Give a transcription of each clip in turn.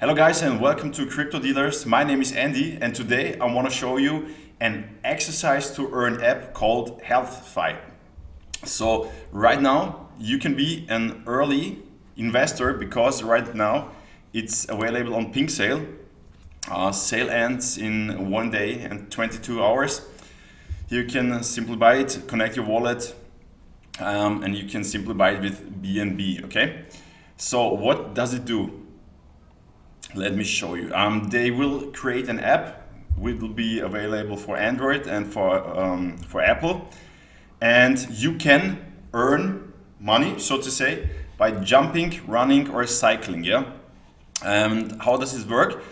Hello guys and welcome to Crypto Dealers. My name is Andy and today I want to show you an exercise to earn app called HEALTHFI. So right now you can be an early investor because right now it's available on Pink Sale. Sale ends in 1 day and 22 hours. You can simply buy it, connect your wallet, and you can simply buy it with BNB, okay? So what does it do? Let me show you. They will create an app which will be available for Android and for Apple, and you can earn money, so to say, by jumping, running, or cycling. Yeah. And how does this work?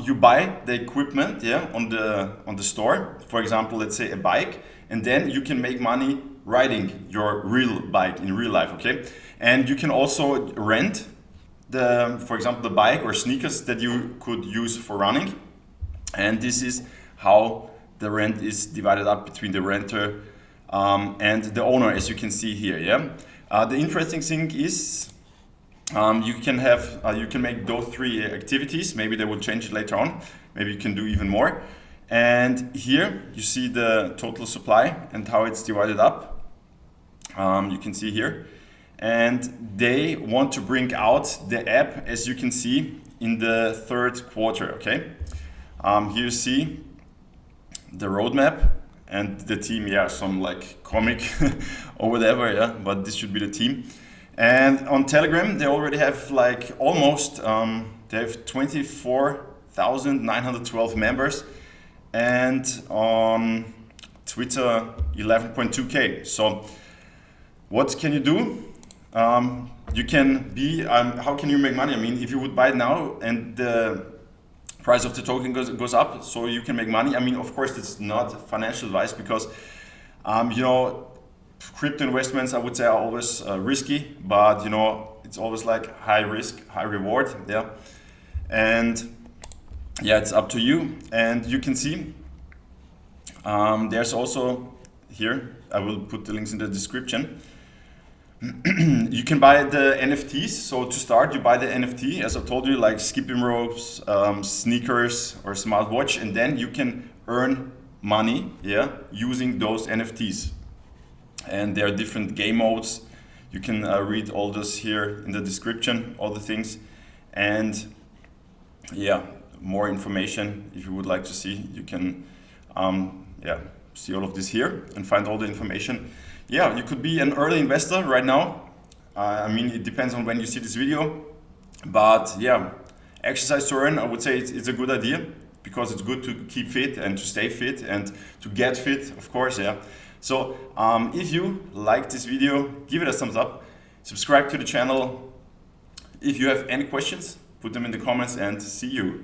You buy the equipment, yeah, on the store. For example, let's say a bike, and then you can make money riding your real bike in real life. Okay, and you can also rent for example, the bike or sneakers that you could use for running. And this is how the rent is divided up between the renter and the owner, as you can see here. Yeah. The interesting thing is you can make those three activities. Maybe they will change it later on. Maybe you can do even more. And here you see the total supply and how it's divided up. You can see here. And they want to bring out the app, as you can see, in the third quarter. Okay, here you see the roadmap and the team. Yeah, some like comic or whatever. Yeah, but this should be the team. And on Telegram, they already have like almost they have 24,912 members, and on Twitter 11.2K. So what can you do? You can be, how can you make money? I mean, if you would buy it now and the price of the token goes up, so you can make money. I mean, of course, it's not financial advice because, you know, crypto investments, I would say, are always risky, but, you know, it's always like high risk, high reward. Yeah. And yeah, it's up to you. And you can see there's also here, I will put the links in the description. You can buy the NFTs. So to start, you buy the NFT, as I told you, like skipping ropes, sneakers, or smartwatch, and then you can earn money, yeah, using those NFTs. And there are different game modes. You can read all this here in the description, all the things, and yeah, more information if you would like to see. You can yeah, see all of this here and find all the information. Yeah, you could be an early investor right now. I mean, it depends on when you see this video. But yeah, exercise to earn, I would say it's a good idea because it's good to keep fit and to stay fit and to get fit, of course, yeah. So if you like this video, give it a thumbs up, subscribe to the channel. If you have any questions, put them in the comments and see you.